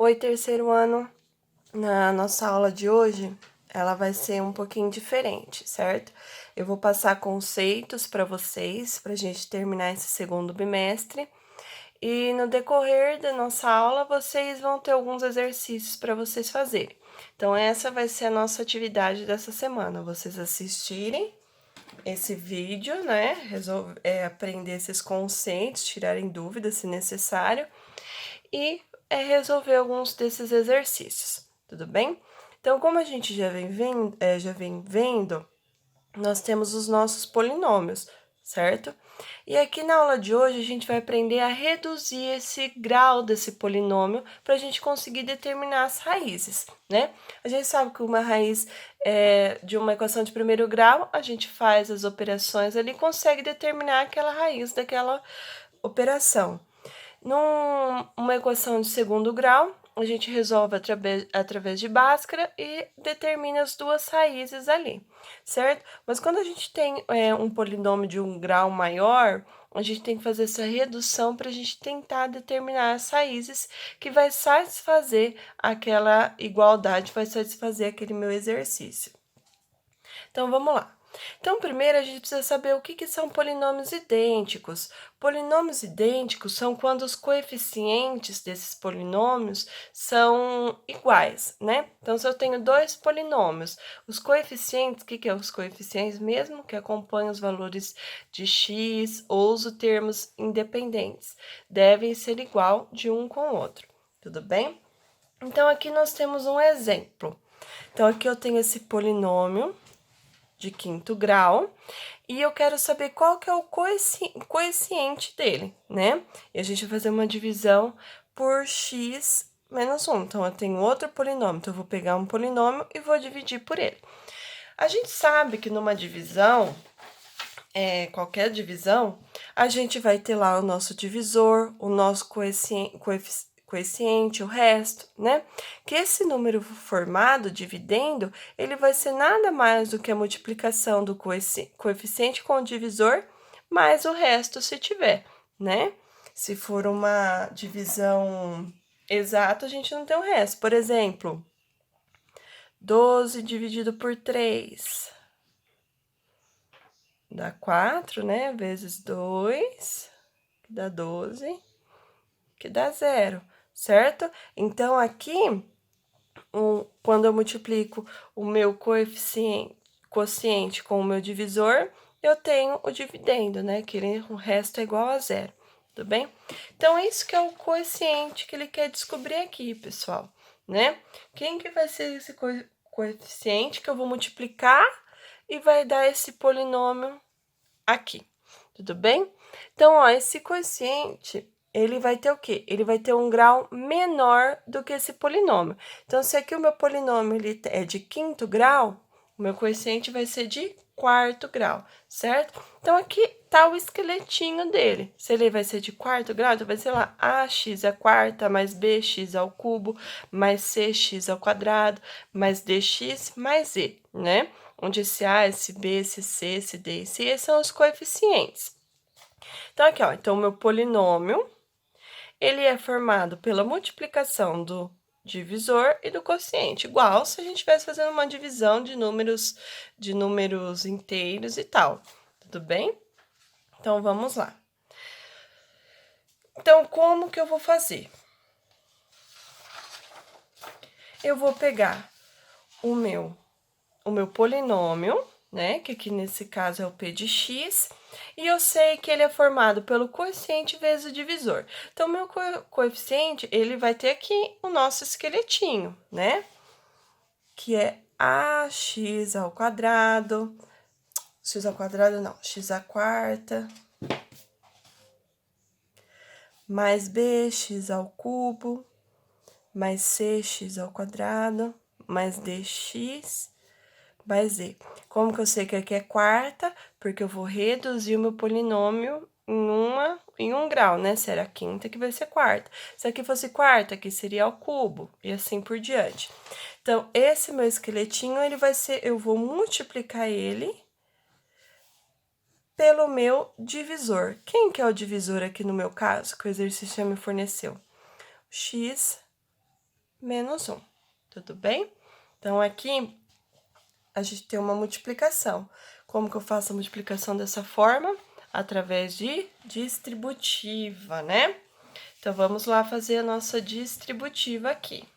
Oi, terceiro ano. Na nossa aula de hoje, ela vai ser um pouquinho diferente, certo? Eu vou passar conceitos para vocês, para a gente terminar esse segundo bimestre. E no decorrer da nossa aula, vocês vão ter alguns exercícios para vocês fazerem. Então, essa vai ser a nossa atividade dessa semana. Vocês assistirem esse vídeo, né? Aprender esses conceitos, tirarem dúvidas se necessário. E resolver alguns desses exercícios, tudo bem? Então, como a gente já vem vendo, nós temos os nossos polinômios, certo? E aqui na aula de hoje a gente vai aprender a reduzir esse grau desse polinômio para a gente conseguir determinar as raízes, né? A gente sabe que uma raiz de uma equação de primeiro grau, a gente faz as operações ali e consegue determinar aquela raiz daquela operação. Numa equação de segundo grau, a gente resolve através de Bhaskara e determina as duas raízes ali, certo? Mas quando a gente tem um polinômio de um grau maior, a gente tem que fazer essa redução para a gente tentar determinar as raízes que vai satisfazer aquela igualdade, vai satisfazer aquele meu exercício. Então, vamos lá. Então, primeiro a gente precisa saber o que são polinômios idênticos. Polinômios idênticos são quando os coeficientes desses polinômios são iguais, né? Então, se eu tenho dois polinômios, os coeficientes, o que é os coeficientes mesmo? Que acompanham os valores de x ou os termos independentes. Devem ser igual de um com o outro, tudo bem? Então, aqui nós temos um exemplo. Então, aqui eu tenho esse polinômio de quinto grau, e eu quero saber qual que é o coeficiente dele, né? E a gente vai fazer uma divisão por x menos 1. Então, eu tenho outro polinômio, então eu vou pegar um polinômio e vou dividir por ele. A gente sabe que numa divisão, qualquer divisão, a gente vai ter lá o nosso divisor, o nosso coeficiente, o resto, né? Que esse número formado, dividendo, ele vai ser nada mais do que a multiplicação do coeficiente com o divisor, mais o resto se tiver, né? Se for uma divisão exata, a gente não tem o resto. Por exemplo, 12 dividido por 3 dá 4, né? Vezes 2, que dá 12, que dá 0, certo? Então, aqui, quando eu multiplico o meu quociente com o meu divisor, eu tenho o dividendo, né? Que o resto é igual a 0, tudo bem? Então, isso que é o quociente que ele quer descobrir aqui, pessoal, né? Quem que vai ser esse coeficiente que eu vou multiplicar e vai dar esse polinômio aqui, tudo bem? Então, ó, esse quociente, ele vai ter o quê? Ele vai ter um grau menor do que esse polinômio. Então, se aqui o meu polinômio ele é de quinto grau, o meu quociente vai ser de quarto grau, certo? Então, aqui tá o esqueletinho dele. Se ele vai ser de quarto grau, então vai ser lá ax à quarta mais bx ao cubo mais cx ao quadrado mais dx mais z, né? Onde esse a, esse b, esse c, esse d, esse e são os coeficientes. Então, aqui, ó, então o meu polinômio, ele é formado pela multiplicação do divisor e do quociente, igual se a gente estivesse fazendo uma divisão de números inteiros e tal, tudo bem? Então, vamos lá. Então, como que eu vou fazer? Eu vou pegar o meu polinômio, né, que aqui nesse caso é o p de x, e eu sei que ele é formado pelo quociente vezes o divisor. Então, meu coeficiente, ele vai ter aqui o nosso esqueletinho, né, que é ax ao quadrado, x ao quadrado não, x à quarta, mais bx ao cubo, mais cx ao quadrado, mais dx, mais z. Como que eu sei que aqui é quarta? Porque eu vou reduzir o meu polinômio em um grau, né? Se era quinta, que vai ser quarta. Se aqui fosse quarta, aqui seria ao cubo, e assim por diante. Então, esse meu esqueletinho, ele vai ser, eu vou multiplicar ele pelo meu divisor. Quem que é o divisor aqui no meu caso, que o exercício já me forneceu? X menos 1, tudo bem? Então, aqui, a gente tem uma multiplicação. Como que eu faço a multiplicação dessa forma? Através de distributiva, né? Então, vamos lá fazer a nossa distributiva aqui.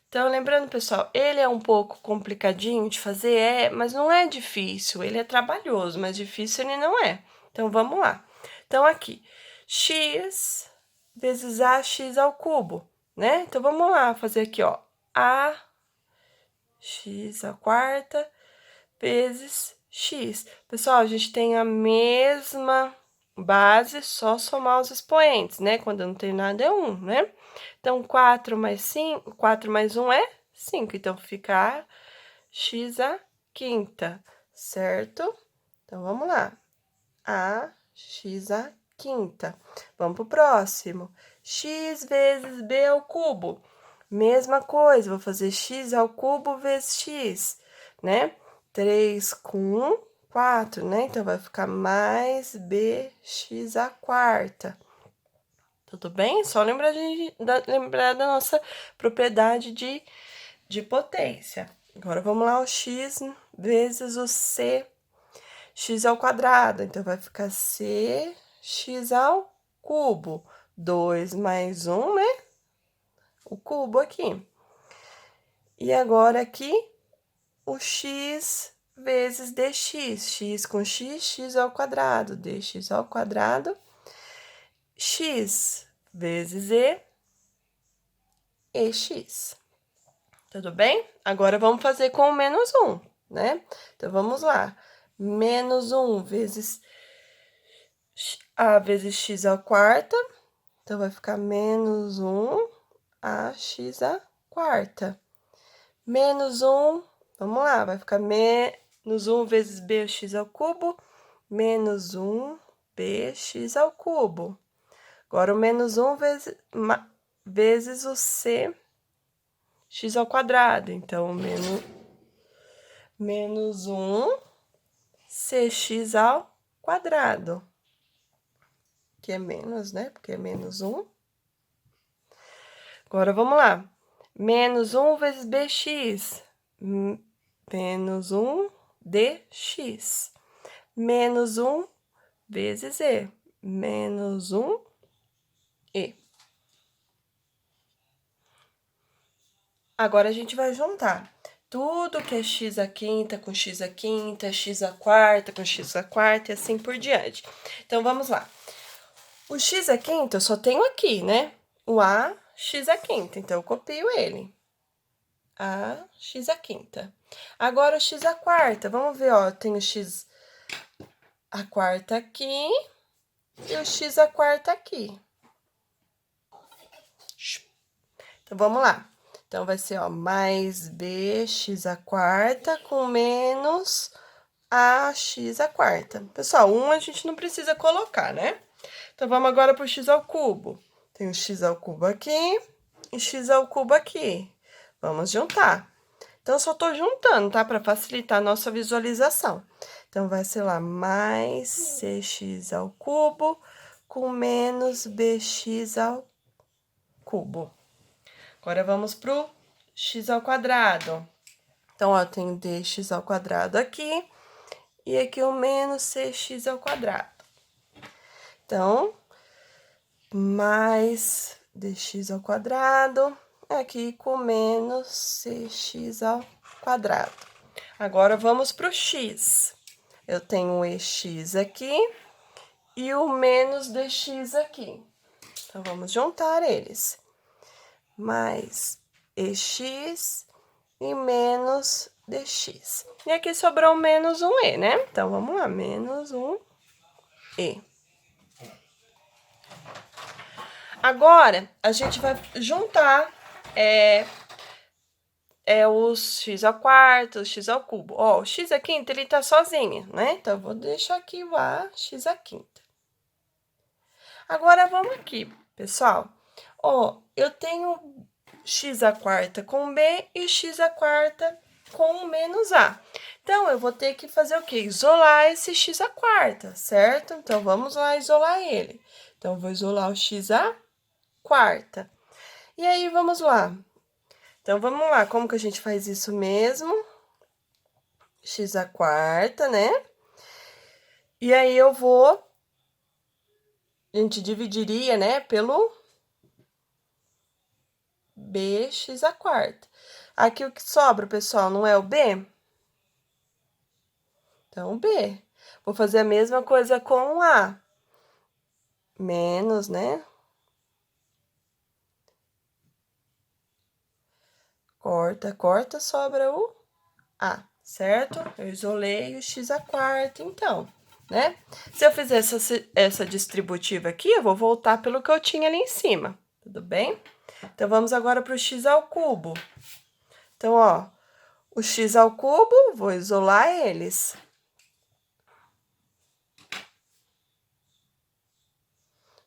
Então, lembrando, pessoal, ele é um pouco complicadinho de fazer, mas não é difícil. Ele é trabalhoso, mas difícil ele não é. Então, vamos lá. Então, aqui, x vezes ax ao cubo, né? Então, vamos lá fazer aqui, ó, ax à quarta vezes x. Pessoal, a gente tem a mesma base, só somar os expoentes, né? Quando não tem nada é 1, né? Então, 4 mais 5, 4 mais 1 é 5, então fica x à quinta, certo? Então, vamos lá. X à quinta. Vamos pro próximo. X vezes b ao cubo. Mesma coisa, vou fazer x ao cubo vezes x, né? 3 com 1, 4, né? Então, vai ficar mais bx à quarta. Tudo bem? Só lembrar da nossa propriedade de potência. Agora, vamos lá, o x vezes o c, x ao quadrado. Então, vai ficar c, x ao cubo. 2 mais 1, né? O cubo aqui. E agora, aqui, o x vezes dx. X com x, x ao quadrado. Dx ao quadrado. X vezes ex. Tudo bem? Agora, vamos fazer com o menos 1, né? Então, vamos lá. Menos 1 vezes a vezes x à quarta. Então, vai ficar menos 1 ax à quarta. Menos 1, vamos lá, vai ficar menos 1 vezes bx ao cubo, menos 1 bx ao cubo. Agora, o menos 1 vezes o c, x ao quadrado. Então, menos 1 cx ao quadrado. Que é menos, né? Porque é menos 1. Agora, vamos lá. Menos 1 vezes bx. Menos 1 dx. Menos 1 vezes e. Menos 1 e. Agora, a gente vai juntar tudo que é x à quinta com x à quinta, x à quarta com x à quarta e assim por diante. Então, vamos lá. O x à quinta eu só tenho aqui, né? O ax à quinta, então eu copio ele. Ax à quinta. Agora, o x à quarta, vamos ver, ó, eu tenho o x à quarta aqui e o x à quarta aqui. Então, vamos lá. Então, vai ser, ó, mais bx à quarta com menos ax à quarta. Pessoal, 1 a gente não precisa colocar, né? Então, vamos agora para o x ao cubo. Tem o x ao cubo aqui e x ao cubo aqui. Vamos juntar. Então, eu só tô juntando, tá? Para facilitar a nossa visualização. Então, vai ser lá, mais cx ao cubo com menos bx ao cubo. Agora, vamos pro x ao quadrado. Então, ó, eu tenho dx ao quadrado aqui e aqui o menos cx ao quadrado. Então, mais dx ao quadrado, aqui com menos cx ao quadrado. Agora, vamos para o x. Eu tenho o ex aqui e o menos dx aqui. Então, vamos juntar eles. Mais ex e menos dx. E aqui sobrou menos um e, né? Então, vamos lá, menos um e. Agora, a gente vai juntar os x ao quarto, o x ao cubo. Ó, o x à quinta, ele tá sozinho, né? Então, eu vou deixar aqui o ax à quinta. Agora, vamos aqui, pessoal. Ó, eu tenho x à quarta com b e x à quarta com menos a. Então, eu vou ter que fazer o quê? Isolar esse x à quarta, certo? Então, vamos lá isolar ele. Então, eu vou isolar o x à quarta. E aí, vamos lá. Então, vamos lá, como que a gente faz isso mesmo? X à quarta, né? E aí, a gente dividiria, né, pelo bx à quarta. Aqui o que sobra, pessoal, não é o b? Então, b. Vou fazer a mesma coisa com o a. Menos, né? Corta, corta, sobra o a, certo? Eu isolei o x à quarta, então, né? Se eu fizer essa distributiva aqui, eu vou voltar pelo que eu tinha ali em cima, tudo bem? Então, vamos agora para o x ao cubo. Então, ó, o x ao cubo, vou isolar eles.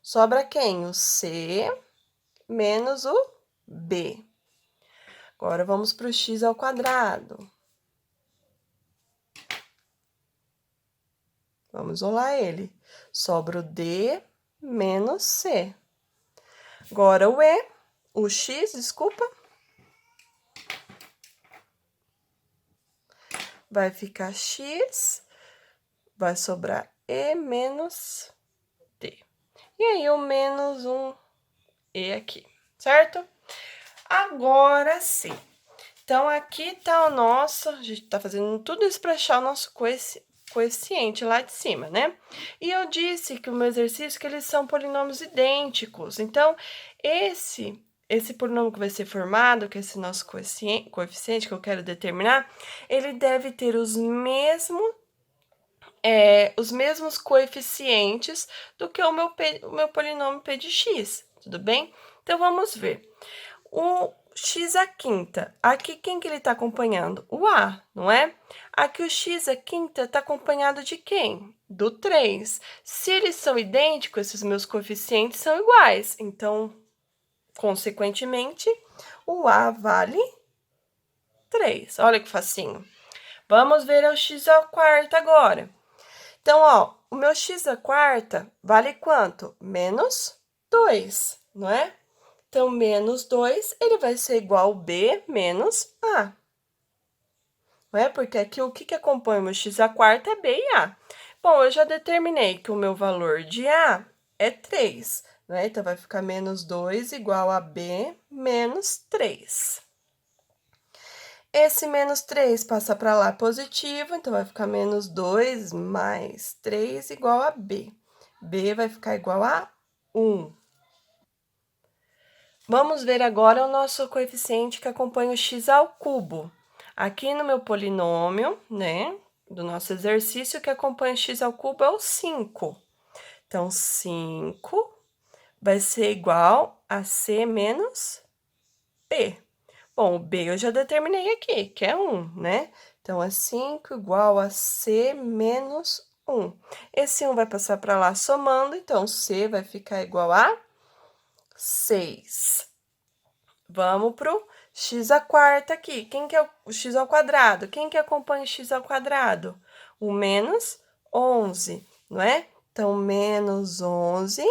Sobra quem? O c menos o b. Agora, vamos para o x ao quadrado. Vamos isolar ele. Sobra o d menos c. Agora, o x, desculpa, vai ficar x, vai sobrar e menos d. E aí, o menos um e aqui, certo? Agora sim. Então, aqui tá o nosso, a gente tá fazendo tudo isso para achar o nosso coeficiente lá de cima, né? E eu disse que o meu exercício que eles são polinômios idênticos. Então, esse polinômio que vai ser formado, que é esse nosso coeficiente que eu quero determinar, ele deve ter os mesmos coeficientes do que o meu polinômio p de x, tudo bem? Então, vamos ver. O x à quinta, aqui quem que ele está acompanhando? O a, não é? Aqui o x à quinta está acompanhado de quem? Do 3. Se eles são idênticos, esses meus coeficientes são iguais. Então, consequentemente, o a vale 3. Olha que facinho. Vamos ver o x à quarta agora. Então, ó, o meu x à quarta vale quanto? Menos 2, não é? Então, menos 2, ele vai ser igual a b menos a. Não é? Porque aqui o que acompanha o meu x à quarta é b e a. Bom, eu já determinei que o meu valor de a é 3, né? Então, vai ficar menos 2 igual a b menos 3. Esse menos 3 passa para lá positivo, então vai ficar menos 2 mais 3 igual a b. b vai ficar igual a 1. Vamos ver agora o nosso coeficiente que acompanha o x ao cubo. Aqui no meu polinômio, né, do nosso exercício, que acompanha o x ao cubo é o 5. Então, 5 vai ser igual a c menos b. Bom, o b eu já determinei aqui, que é 1, né? Então, é 5 igual a c menos 1. Esse 1 vai passar para lá somando, então, c vai ficar igual a 6. Vamos pro x à quarta aqui. Quem que é o x ao quadrado? Quem que acompanha o x ao quadrado? O menos 11, não é? Então, menos 11.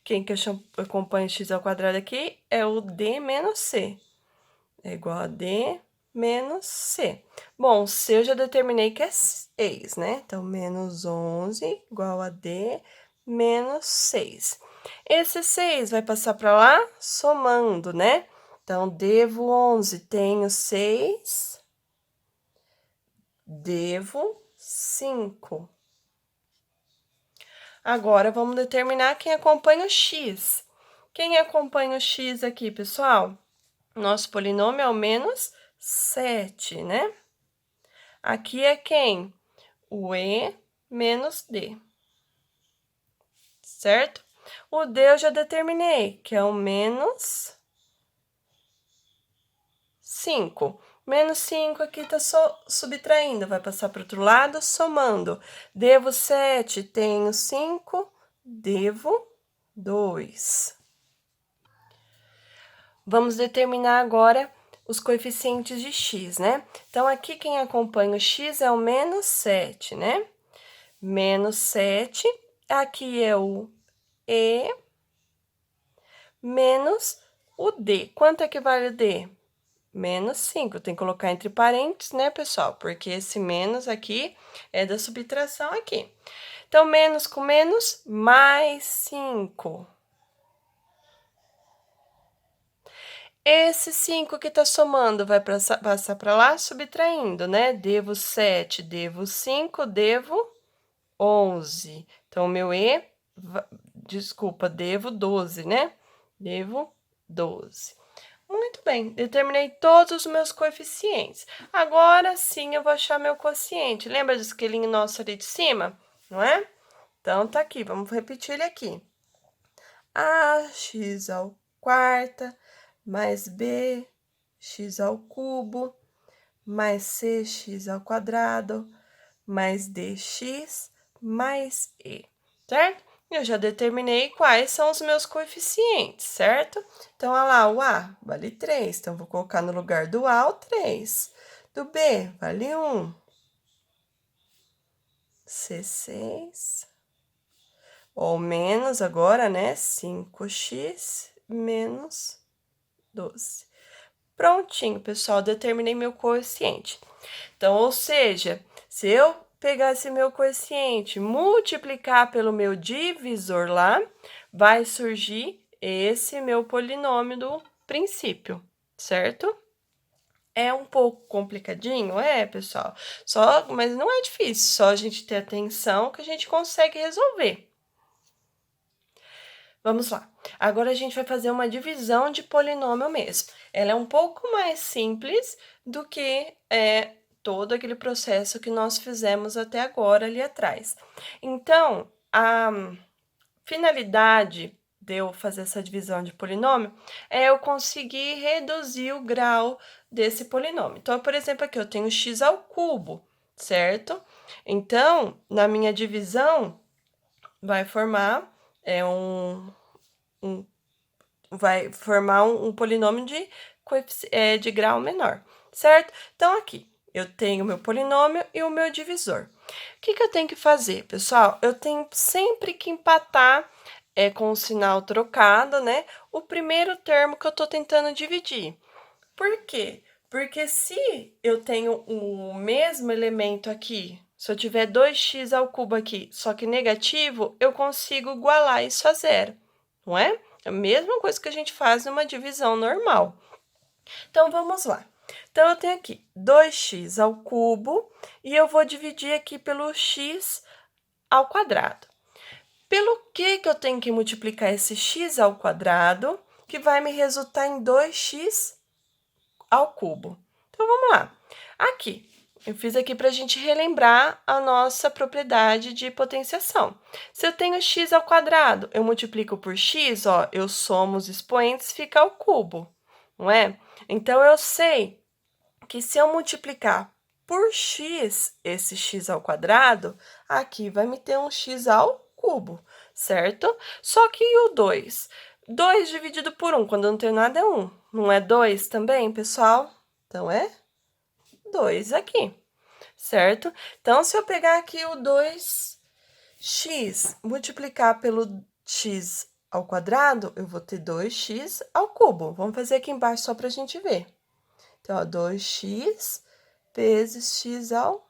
Quem que acompanha o x ao quadrado aqui é o d menos c. É igual a d menos c. Bom, c eu já determinei que é 6, né? Então, menos 11 igual a d menos 6. Esse 6 vai passar para lá somando, né? Então, devo 11, tenho 6, devo 5. Agora, vamos determinar quem acompanha o x. Quem acompanha o x aqui, pessoal? Nosso polinômio é o menos 7, né? Aqui é quem? O e menos d. Certo? O d eu já determinei, que é o menos 5. Menos 5 aqui tá subtraindo, vai passar para o outro lado, somando. Devo 7, tenho 5, devo 2. Vamos determinar agora os coeficientes de x, né? Então, aqui quem acompanha o x é o menos 7, né? Menos 7, aqui é o e menos o d. Quanto é que vale o d? menos 5. Tem que colocar entre parênteses, né, pessoal? Porque esse menos aqui é da subtração aqui. Então, menos com menos, mais 5. Esse 5 que tá somando vai passar para lá, subtraindo, né? Devo 7, devo 5, devo 11. Então, meu E, desculpa, devo 12, né? Devo 12. Muito bem, determinei todos os meus coeficientes. Agora sim eu vou achar meu quociente. Lembra do esquilinho nosso ali de cima? Não é? Então, tá aqui, vamos repetir ele aqui. AX ao quarta mais BX ao cubo mais CX ao quadrado mais DX mais E, certo? Eu já determinei quais são os meus coeficientes, certo? Então, olha lá, o A vale 3, então vou colocar no lugar do A o 3. Do B vale 1. C6. Ou menos agora, né? 5x menos 12. Prontinho, pessoal, determinei meu quociente. Então, ou seja, se eu pegar esse meu quociente, multiplicar pelo meu divisor lá, vai surgir esse meu polinômio do princípio, certo? É um pouco complicadinho, pessoal. Mas não é difícil, só a gente ter atenção que a gente consegue resolver. Vamos lá. Agora a gente vai fazer uma divisão de polinômio mesmo. Ela é um pouco mais simples do que todo aquele processo que nós fizemos até agora ali atrás. Então, a finalidade de eu fazer essa divisão de polinômio é eu conseguir reduzir o grau desse polinômio. Então, por exemplo, aqui eu tenho x ao cubo, certo? Então, na minha divisão, vai formar vai formar um polinômio de grau menor, certo? Então, aqui, eu tenho o meu polinômio e o meu divisor. O que eu tenho que fazer, pessoal? Eu tenho sempre que empatar com o sinal trocado, né? O primeiro termo que eu estou tentando dividir. Por quê? Porque se eu tenho o mesmo elemento aqui, se eu tiver 2x ao cubo aqui, só que negativo, eu consigo igualar isso a zero, não é? É a mesma coisa que a gente faz numa divisão normal. Então, vamos lá. Então, eu tenho aqui 2x ao cubo e eu vou dividir aqui pelo x ao quadrado. Pelo que eu tenho que multiplicar esse x ao quadrado, que vai me resultar em 2x ao cubo. Então, vamos lá. Aqui, eu fiz aqui para a gente relembrar a nossa propriedade de potenciação. Se eu tenho x ao quadrado, eu multiplico por x, ó, eu somo os expoentes, fica ao cubo, não é? Então, eu sei que se eu multiplicar por x, esse x ao quadrado, aqui vai me ter um x ao cubo, certo? Só que e o 2? 2 dividido por 1, quando não tem nada é 1. Não é 2 também, pessoal? Então, é 2 aqui, certo? Então, se eu pegar aqui o 2x, multiplicar pelo x ao quadrado, eu vou ter 2x ao cubo. Vamos fazer aqui embaixo só para a gente ver. Então, ó, 2x vezes x ao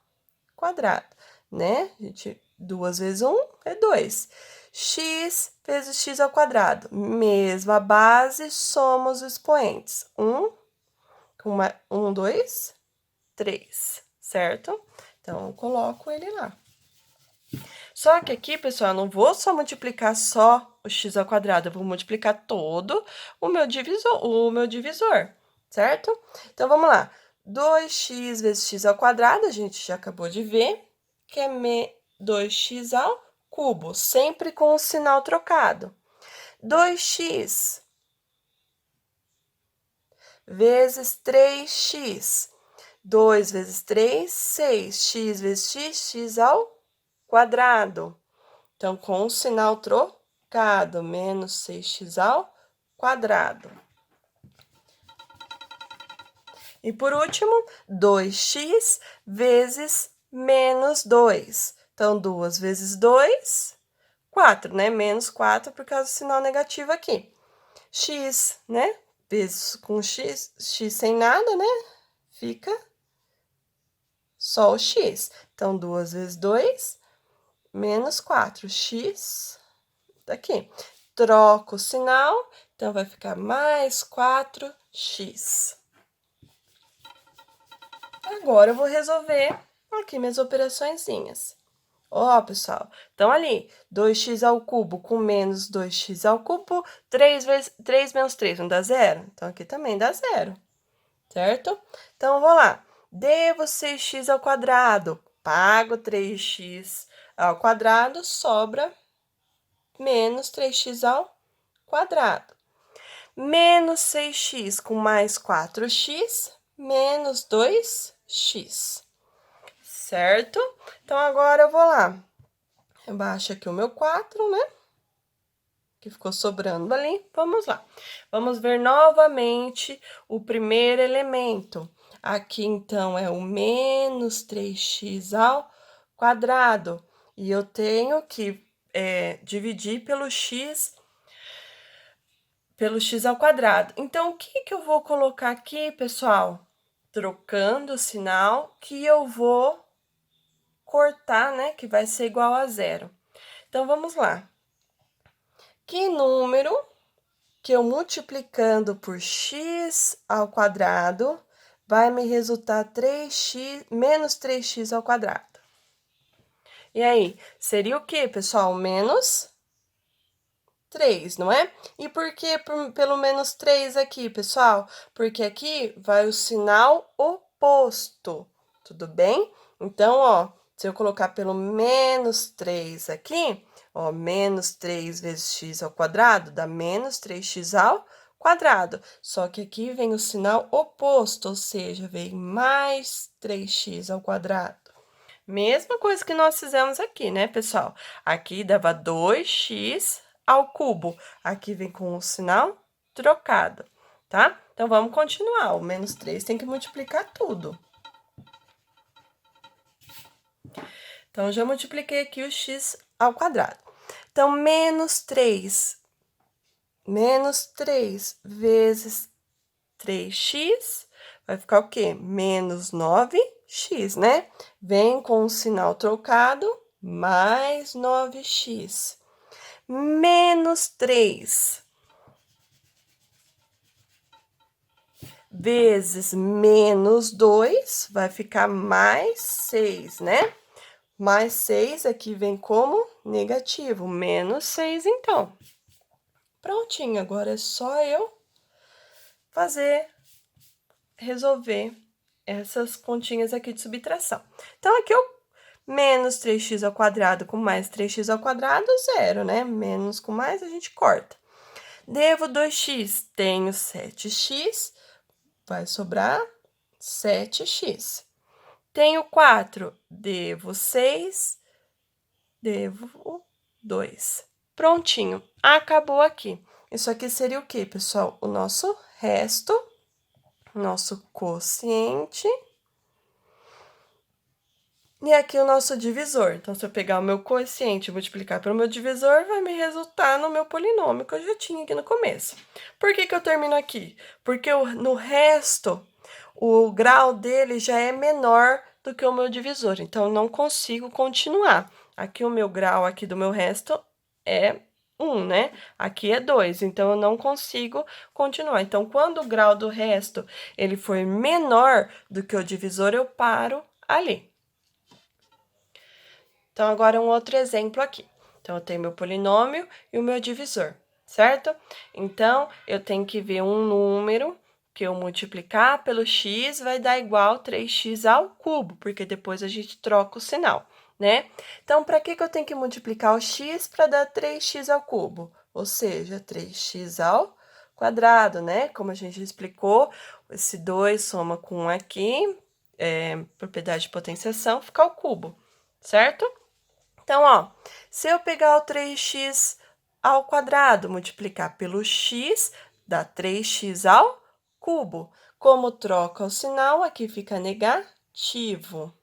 quadrado, né? 2 vezes 1 é 2. X vezes x ao quadrado. Mesma base, somos os expoentes. 2, 3, certo? Então, eu coloco ele lá. Só que aqui, pessoal, eu não vou só multiplicar só o x ao quadrado, eu vou multiplicar todo o meu divisor, certo? Então, vamos lá. 2x vezes x ao quadrado, a gente já acabou de ver, que é 2x ao cubo, sempre com o sinal trocado. 2x vezes 3x. 2 vezes 3, 6. X vezes x, x ao quadrado. Então, com o sinal trocado, menos 6x ao quadrado. E por último, 2x vezes menos 2. Então, 2 vezes 2, 4, né? Menos 4 por causa do sinal negativo aqui. X, né? vezes com x, x sem nada, né? Fica só o x. Então, 2 vezes 2, menos 4x daqui. Troco o sinal, então vai ficar mais 4x. Agora eu vou resolver aqui minhas operaçõezinhas. Ó, pessoal, então ali, 2x ao cubo com menos 2x ao cubo, 3 menos 3 não dá zero? Então, aqui também dá zero, certo? Então, vou lá. Devo 6x ao quadrado, pago 3x ao quadrado, sobra menos 3x ao quadrado. Menos 6x com mais 4x, menos 2x. Certo? Então, agora eu vou lá. Rebaixo aqui o meu 4, né? Que ficou sobrando ali. Vamos lá. Vamos ver novamente o primeiro elemento. Aqui, então, é o menos 3x ao quadrado. E eu tenho que dividir pelo x ao quadrado. Então, o que eu vou colocar aqui, pessoal? Trocando o sinal, que eu vou cortar, né? Que vai ser igual a zero. Então, vamos lá. Que número que eu multiplicando por x ao quadrado vai me resultar 3x, menos 3x ao quadrado? E aí, seria o quê, pessoal? Menos 3, não é? E por que pelo menos 3 aqui, pessoal? Porque aqui vai o sinal oposto, tudo bem? Então, ó, se eu colocar pelo menos 3 aqui, ó, menos 3 vezes x ao quadrado dá menos 3x ao quadrado. Só que aqui vem o sinal oposto, ou seja, vem mais 3x ao quadrado. Mesma coisa que nós fizemos aqui, né, pessoal? Aqui dava 2x ao cubo. Aqui vem com o sinal trocado, tá? Então, vamos continuar. O menos 3 tem que multiplicar tudo. Então, já multipliquei aqui o x ao quadrado. Então, menos 3 vezes 3x vai ficar o quê? Menos 9x, né? Vem com o sinal trocado, mais 9x. Menos 3 vezes menos 2 vai ficar mais 6, né? Mais 6 aqui vem como negativo, menos 6, então. Prontinho, agora é só eu resolver essas continhas aqui de subtração. Então, aqui eu menos 3x ao quadrado com mais 3x ao quadrado, zero, né? Menos com mais, a gente corta. Devo 2x, tenho 7x, vai sobrar 7x. Tenho 4, devo 6, devo 2. Prontinho, acabou aqui. Isso aqui seria o quê, pessoal? O nosso resto, nosso quociente. E aqui o nosso divisor. Então, se eu pegar o meu quociente e multiplicar pelo meu divisor, vai me resultar no meu polinômio que eu já tinha aqui no começo. Por que eu termino aqui? Porque no resto, o grau dele já é menor do que o meu divisor. Então, eu não consigo continuar. Aqui o meu grau aqui do meu resto é 1, né? Aqui é 2, então eu não consigo continuar. Então, quando o grau do resto ele for menor do que o divisor, eu paro ali. Então, agora um outro exemplo aqui. Então, eu tenho meu polinômio e o meu divisor, certo? Então, eu tenho que ver um número que eu multiplicar pelo x vai dar igual 3x ao cubo, porque depois a gente troca o sinal, né? Então, para que eu tenho que multiplicar o x para dar 3x ao cubo? Ou seja, 3x ao quadrado, né? Como a gente explicou, esse 2 soma com 1 aqui, propriedade de potenciação, fica ao cubo, certo? Então, ó, se eu pegar o 3x ao quadrado, multiplicar pelo x, dá 3x ao cubo. Como troca o sinal, aqui fica negativo.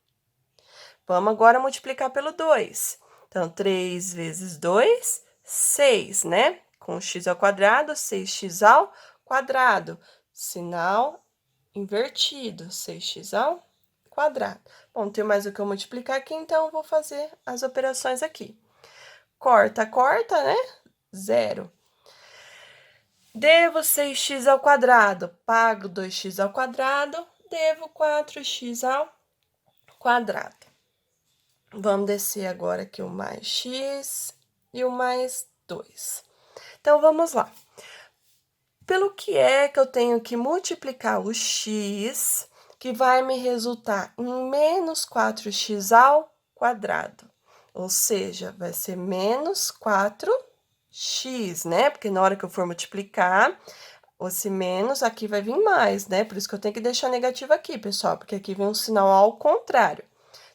Vamos agora multiplicar pelo 2. Então, 3 vezes 2, 6, né? Com x ao quadrado, 6x ao quadrado. Sinal invertido, 6x ao quadrado. Bom, não tem mais o que eu multiplicar aqui, então eu vou fazer as operações aqui. Corta, corta, né? 0. Devo 6x ao quadrado, pago 2x ao quadrado, devo 4x ao quadrado. Vamos descer agora aqui o mais x e o mais 2. Então, vamos lá. Pelo que é que eu tenho que multiplicar o x, que vai me resultar em menos 4x ao quadrado? Ou seja, vai ser menos 4x, né? Porque na hora que eu for multiplicar, esse menos aqui vai vir mais, né? Por isso que eu tenho que deixar negativo aqui, pessoal, porque aqui vem um sinal ao contrário.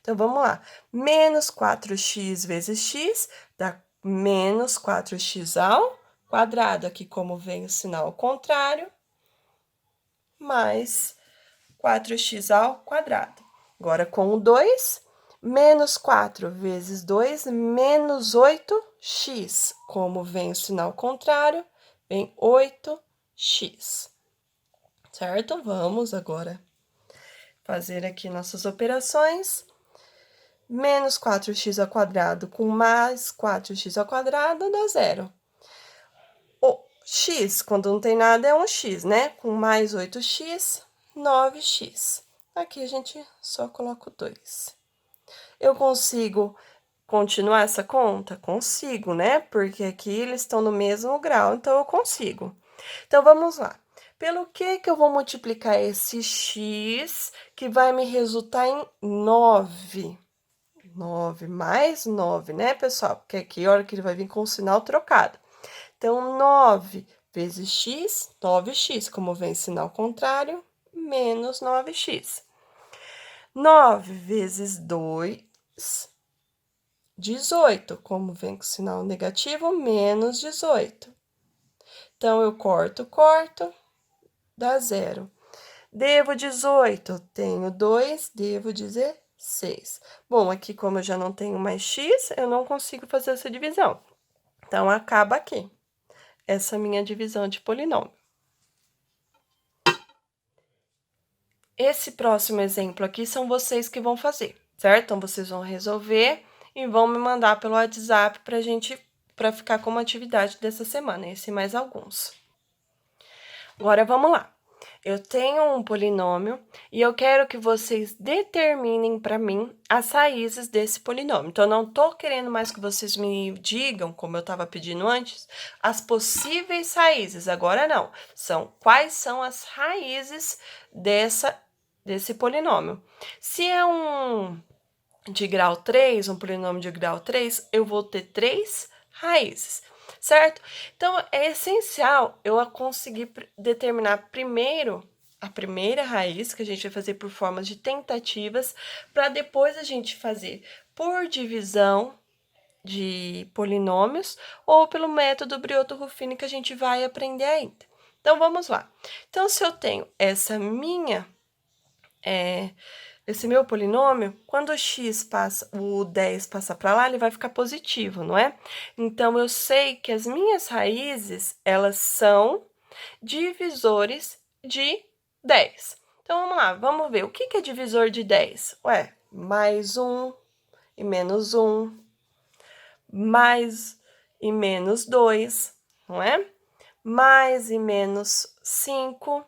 Então, vamos lá. Menos 4x vezes x dá menos 4x ao quadrado. Aqui, como vem o sinal ao contrário, mais 4x ao quadrado. Agora, com o 2, menos 4 vezes 2, menos 8x. Como vem o sinal contrário, vem 8x. Certo? Vamos agora fazer aqui nossas operações. Menos 4x ao quadrado com mais 4x ao quadrado dá 0. O x, quando não tem nada, é um x, né? Com mais 8x, 9x. Aqui a gente só coloca o 2. Eu consigo continuar essa conta? Consigo, né? Porque aqui eles estão no mesmo grau, então eu consigo. Então, vamos lá. Pelo que eu vou multiplicar esse x, que vai me resultar em 9? 9 mais 9, né, pessoal? Porque aqui, a hora que ele vai vir com o sinal trocado. Então, 9 vezes x, 9x, como vem sinal contrário, menos 9x. 9 vezes 2, 18, como vem com sinal negativo, menos 18. Então, eu corto, dá 0. Devo 18, tenho 2, devo 16. Bom, aqui como eu já não tenho mais x, eu não consigo fazer essa divisão. Então, acaba aqui essa minha divisão de polinômio. Esse próximo exemplo aqui são vocês que vão fazer, certo? Então, vocês vão resolver e vão me mandar pelo WhatsApp para ficar como atividade dessa semana, esse e mais alguns. Agora, vamos lá. Eu tenho um polinômio e eu quero que vocês determinem para mim as raízes desse polinômio. Então, eu não estou querendo mais que vocês me digam, como eu estava pedindo antes, as possíveis raízes. Agora, não. Quais são as raízes desse polinômio. Se é um de grau 3, um polinômio de grau 3, eu vou ter 3 raízes, certo? Então, é essencial eu conseguir determinar primeiro a primeira raiz, que a gente vai fazer por formas de tentativas, para depois a gente fazer por divisão de polinômios ou pelo método Brioto-Ruffini que a gente vai aprender ainda. Então, vamos lá. Então, se eu tenho esse meu polinômio, quando o 10 passa para lá, ele vai ficar positivo, não é? Então, eu sei que as minhas raízes, elas são divisores de 10. Então, vamos lá, vamos ver. O que é divisor de 10? Ué, mais 1 e menos 1, mais e menos 2, não é? Mais e menos 5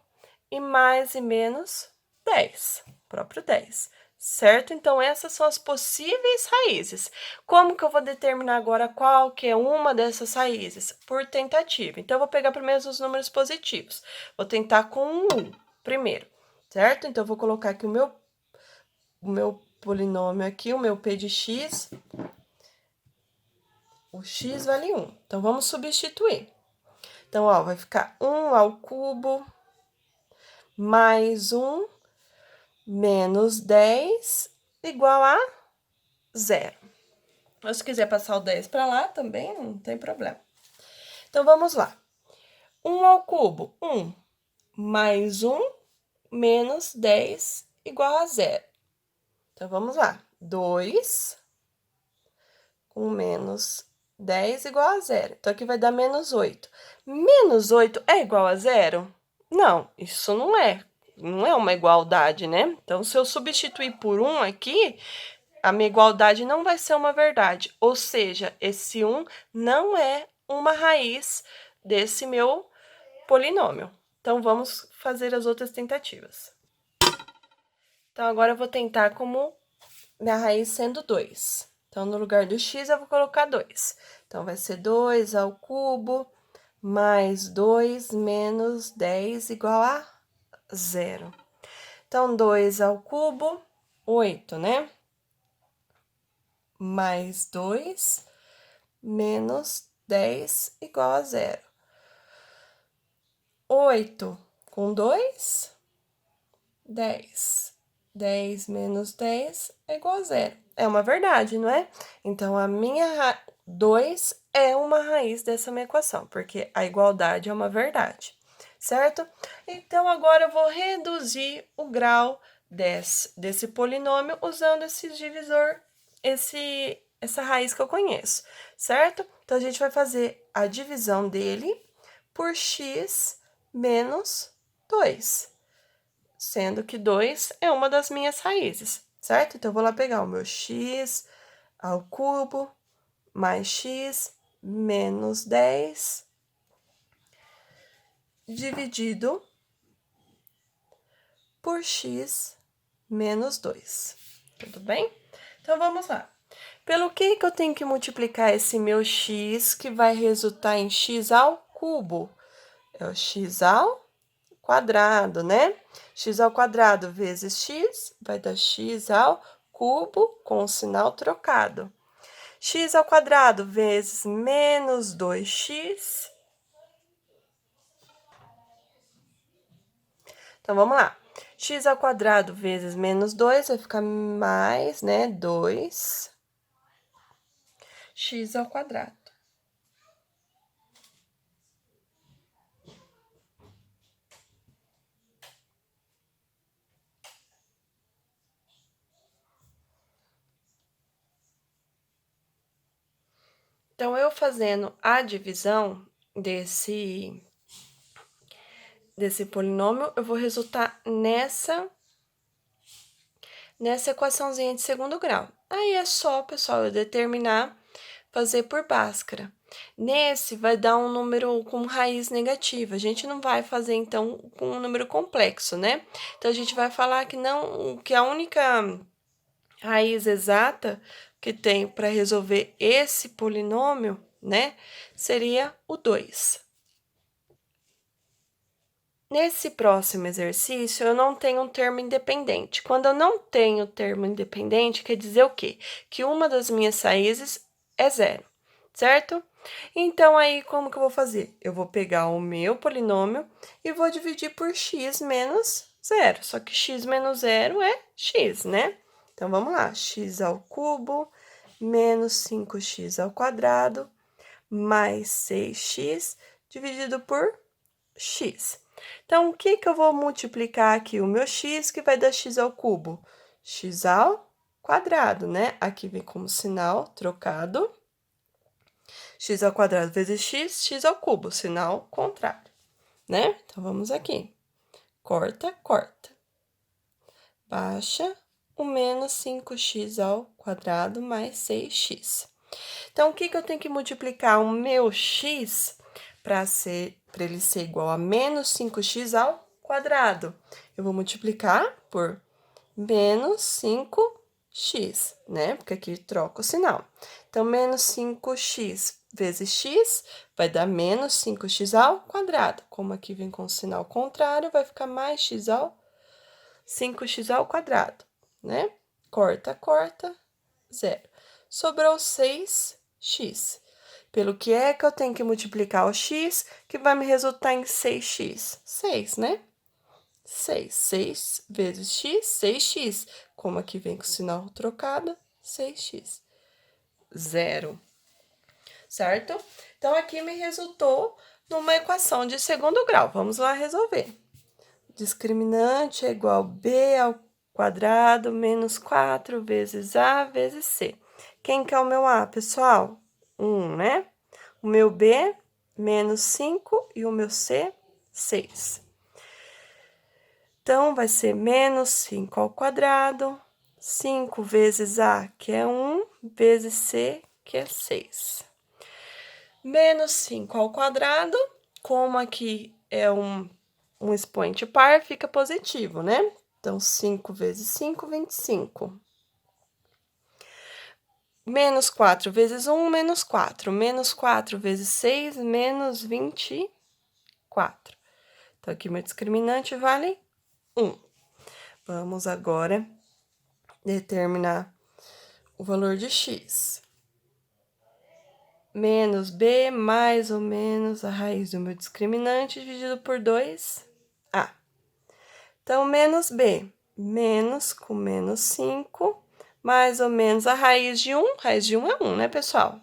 e mais e menos 10, próprio 10, certo? Então, essas são as possíveis raízes. Como que eu vou determinar agora qual que é uma dessas raízes? Por tentativa. Então, eu vou pegar primeiro os números positivos. Vou tentar com 1 primeiro, certo? Então, eu vou colocar aqui o meu polinômio aqui, o meu p de x. O x vale 1. Então, vamos substituir. Então, ó, vai ficar 1 ao cubo mais 1 menos 10 igual a 0. Mas se quiser passar o 10 para lá, também não tem problema. Então, vamos lá. 1 ao cubo, 1. Mais 1 menos 10 igual a 0. Então, vamos lá. 2 com menos 10 igual a 0. Então, aqui vai dar menos 8. Menos 8 é igual a 0? Não, isso não é uma igualdade, né? Então, se eu substituir por 1 aqui, a minha igualdade não vai ser uma verdade. Ou seja, esse 1 não é uma raiz desse meu polinômio. Então, vamos fazer as outras tentativas. Então, agora eu vou tentar como minha raiz sendo 2. Então, no lugar do x, eu vou colocar 2. Então, vai ser 2 ao cubo mais 2 menos 10 igual a 0. Então, 2 ao cubo, 8, né? Mais 2 menos 10 igual a 0. 8 com 2, 10. 10 menos 10 é igual a 0. É uma verdade, não é? Então, a minha 2 é uma raiz dessa minha equação, porque a igualdade é uma verdade, certo? Então, agora eu vou reduzir o grau desse polinômio usando esse divisor, essa raiz que eu conheço, certo? Então, a gente vai fazer a divisão dele por x menos 2, sendo que 2 é uma das minhas raízes, certo? Então, eu vou lá pegar o meu x ao cubo mais x menos 10 dividido por x menos 2. Tudo bem? Então, vamos lá. Pelo que eu tenho que multiplicar esse meu x, que vai resultar em x ao cubo? É o x ao quadrado, né? X ao quadrado vezes x vai dar x ao cubo com o sinal trocado. X ao quadrado vezes menos 2x. Então, vamos lá. X ao quadrado vezes menos 2 vai ficar mais, né, 2x ao quadrado. Então, eu fazendo a divisão desse polinômio, eu vou resultar nessa equaçãozinha de segundo grau. Aí é só, pessoal, eu determinar, fazer por Bhaskara. Nesse vai dar um número com raiz negativa. A gente não vai fazer então com um número complexo, né? Então a gente vai falar que não, que a única raiz exata que tem para resolver esse polinômio, né, seria o 2. Nesse próximo exercício, eu não tenho um termo independente. Quando eu não tenho termo independente, quer dizer o quê? Que uma das minhas raízes é 0, certo? Então, aí, como que eu vou fazer? Eu vou pegar o meu polinômio e vou dividir por x menos 0. Só que x menos 0 é x, né? Então, vamos lá. X ao cubo menos 5x ao quadrado mais 6x dividido por x. Então, o que eu vou multiplicar aqui? O meu x, que vai dar x ao cubo? X ao quadrado, né? Aqui vem como sinal trocado. X ao quadrado vezes x, x ao cubo, sinal contrário, né? Então, vamos aqui. Corta, corta. Baixa o menos 5x ao quadrado mais 6x. Então, o que eu tenho que multiplicar o meu x para ele ser igual a menos 5x ao quadrado? Eu vou multiplicar por menos 5x, né? Porque aqui troca o sinal. Então, menos 5x vezes x vai dar menos 5x ao quadrado. Como aqui vem com o sinal contrário, vai ficar mais 5x ao quadrado, né? Corta, corta, 0. Sobrou 6x. Pelo que é que eu tenho que multiplicar o x, que vai me resultar em 6x? 6, né? 6. 6 vezes x, 6x. Como aqui vem com o sinal trocado, 6x. 0. Certo? Então, aqui me resultou numa equação de segundo grau. Vamos lá resolver. Discriminante é igual a b ao quadrado menos 4 vezes a vezes c. Quem que é o meu a, pessoal? 1, né? O meu b, menos 5, e o meu c, 6. Então, vai ser menos 5 ao quadrado, 5 vezes A, que é 1, vezes C, que é 6. Menos 5 ao quadrado, como aqui é um expoente par, fica positivo, né? Então, 5 vezes 5, 25. Menos 4 vezes 1, menos 4. Menos 4 vezes 6, menos 24. Então, aqui meu discriminante vale 1. Vamos agora determinar o valor de x. Menos b mais ou menos a raiz do meu discriminante dividido por 2a. Então, menos b, menos com menos 5, mais ou menos a raiz de 1. Raiz de 1 é 1, né, pessoal?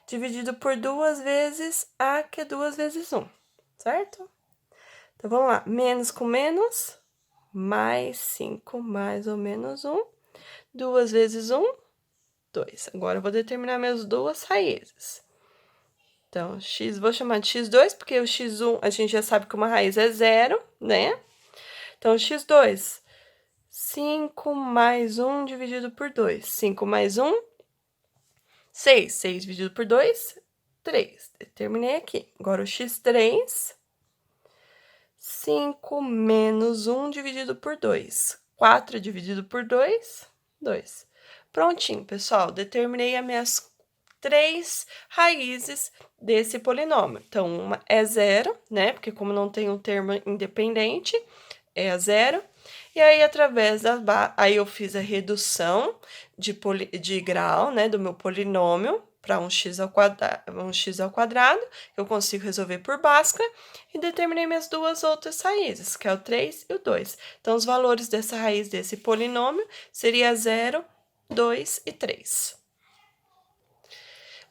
Dividido por 2 vezes a, que é 2 vezes 1, certo? Então, vamos lá. Menos com menos, mais 5, mais ou menos 1. 2 vezes 1, 2. Agora, eu vou determinar minhas duas raízes. Então, x, vou chamar de x2, porque o x1, a gente já sabe que uma raiz é 0, né? Então, x2, 5 mais 1 dividido por 2. 5 mais 1, 6. 6 dividido por 2, 3. Determinei aqui. Agora, o x3, 5 menos 1 dividido por 2. 4 dividido por 2, 2. Prontinho, pessoal. Determinei as minhas 3 raízes desse polinômio. Então, uma é 0, né? Porque como não tem um termo independente, é a 0. E aí, através aí eu fiz a redução de grau, né, do meu polinômio para um x ao quadrado, eu consigo resolver por Bhaskara, e determinei minhas duas outras raízes, que é o 3 e o 2. Então, os valores dessa raiz desse polinômio seria 0, 2 e 3.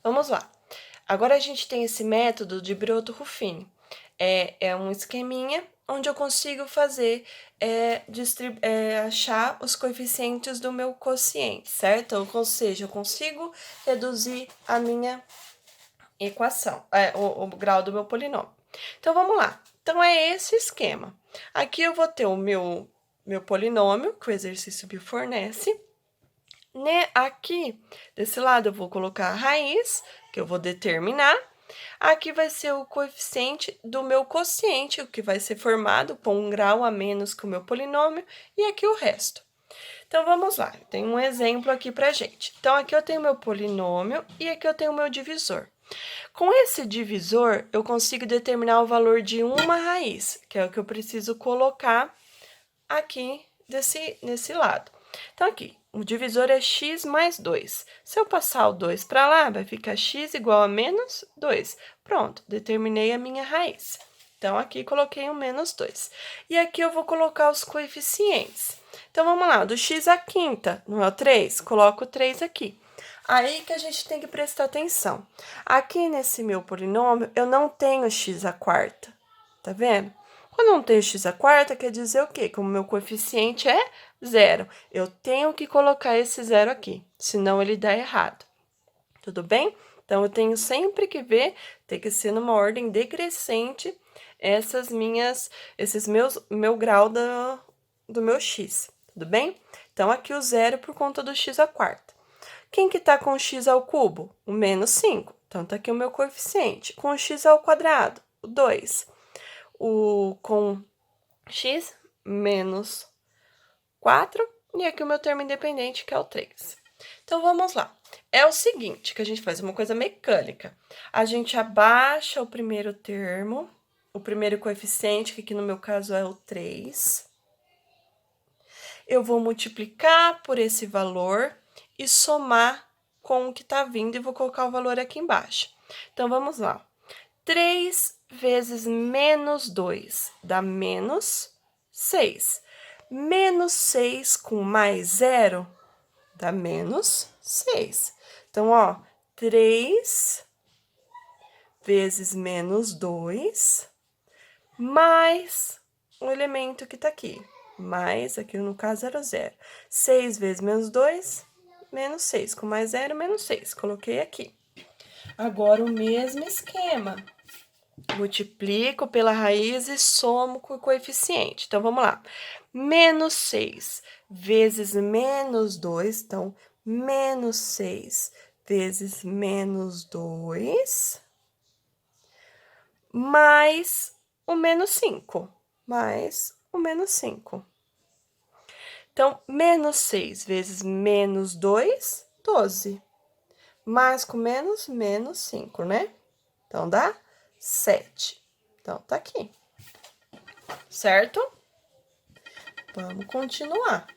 Vamos lá. Agora, a gente tem esse método de Broto-Ruffini. É um esqueminha onde eu consigo fazer, achar os coeficientes do meu quociente, certo? Ou seja, eu consigo reduzir a minha equação, o grau do meu polinômio. Então, vamos lá. Então, é esse esquema. Aqui eu vou ter o meu polinômio, que o exercício me fornece. Aqui, desse lado, eu vou colocar a raiz, que eu vou determinar. Aqui vai ser o coeficiente do meu quociente, o que vai ser formado com um grau a menos que o meu polinômio, e aqui o resto. Então, vamos lá. Tem um exemplo aqui pra gente. Então, aqui eu tenho meu polinômio e aqui eu tenho o meu divisor. Com esse divisor, eu consigo determinar o valor de uma raiz, que é o que eu preciso colocar aqui nesse lado. Então, aqui, o divisor é x mais 2. Se eu passar o 2 para lá, vai ficar x igual a menos 2. Pronto, determinei a minha raiz. Então, aqui coloquei um menos 2. E aqui eu vou colocar os coeficientes. Então, vamos lá, do x à quinta, não é o 3? Coloco o 3 aqui. Aí que a gente tem que prestar atenção. Aqui nesse meu polinômio, eu não tenho x à quarta, tá vendo? Quando não tenho x à quarta, quer dizer o quê? Que o meu coeficiente é 0. Eu tenho que colocar esse 0 aqui, senão ele dá errado. Tudo bem? Então, eu tenho sempre que ver, tem que ser numa ordem decrescente, meu grau do meu x, tudo bem? Então, aqui o 0 por conta do x à quarta. Quem que tá com o x ao cubo? O menos 5. Então, tá aqui o meu coeficiente. Com o x ao quadrado, o 2. Com x menos 4. E aqui o meu termo independente, que é o 3. Então, vamos lá. É o seguinte, que a gente faz uma coisa mecânica. A gente abaixa o primeiro termo, o primeiro coeficiente, que aqui no meu caso é o 3. Eu vou multiplicar por esse valor e somar com o que está vindo e vou colocar o valor aqui embaixo. Então, vamos lá. 3 vezes menos 2 dá menos 6. Menos 6 com mais 0 dá menos 6. Então, ó, 3 vezes menos 2 mais o elemento que tá aqui. Mais, aqui no caso era 0. 6 vezes menos 2, menos 6. Com mais 0, menos 6. Coloquei aqui. Agora, o mesmo esquema. multiplico pela raiz e somo com o coeficiente. Então, vamos lá. Menos 6 vezes menos 2, então, menos 6 vezes menos 2, mais o menos 5, mais o menos 5. Então, menos 6 vezes menos 2, 12. Mais com menos, menos 5, né? Então, dá 7. Então, tá aqui. Certo? Vamos continuar.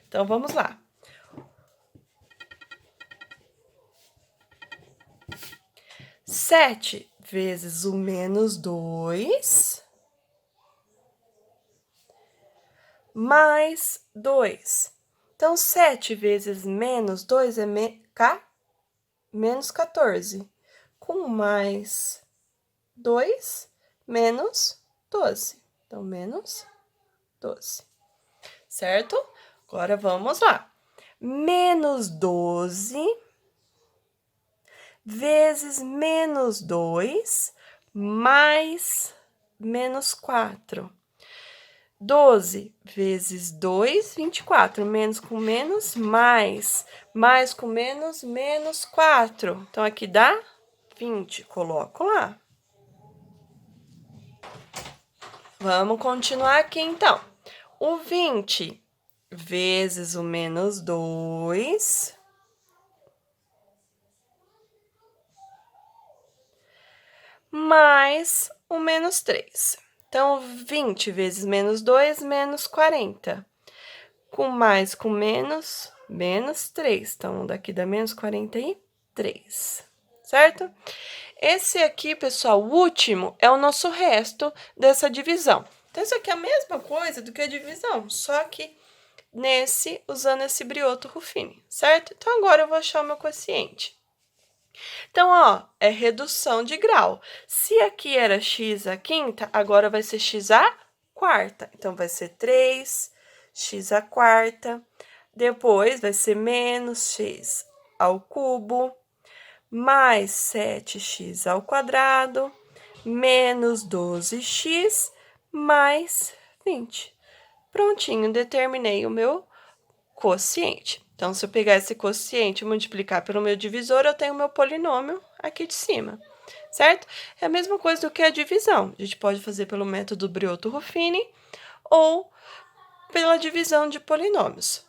Então, vamos lá. 7 vezes o menos 2, mais 2. Então, 7 vezes menos 2 é menos 14. Com mais 2, menos 12. Então, menos 12. Certo? Agora, vamos lá. Menos 12 vezes menos 2, mais menos 4. 12 vezes 2, 24. Menos com menos, mais. Mais com menos, menos 4. Então, aqui dá 20. Coloco lá. Vamos continuar aqui, então. O 20 vezes o menos 2, mais o menos 3. Então, 20 vezes menos 2, menos 40. Com mais, com menos, menos 3. Então, daqui dá menos 43, certo? Esse aqui, pessoal, o último, é o nosso resto dessa divisão. Então, isso aqui é a mesma coisa do que a divisão, só que usando esse Briotto Ruffini, certo? Então, agora eu vou achar o meu quociente. Então, ó, é redução de grau. Se aqui era x à quinta, agora vai ser x à quarta. Então, vai ser 3x à quarta. Depois, vai ser menos x ao cubo, mais 7x ao quadrado, menos 12x, mais 20. Prontinho, determinei o meu quociente. Então, se eu pegar esse quociente e multiplicar pelo meu divisor, eu tenho o meu polinômio aqui de cima, certo? É a mesma coisa do que a divisão. A gente pode fazer pelo método Briotto Ruffini ou pela divisão de polinômios.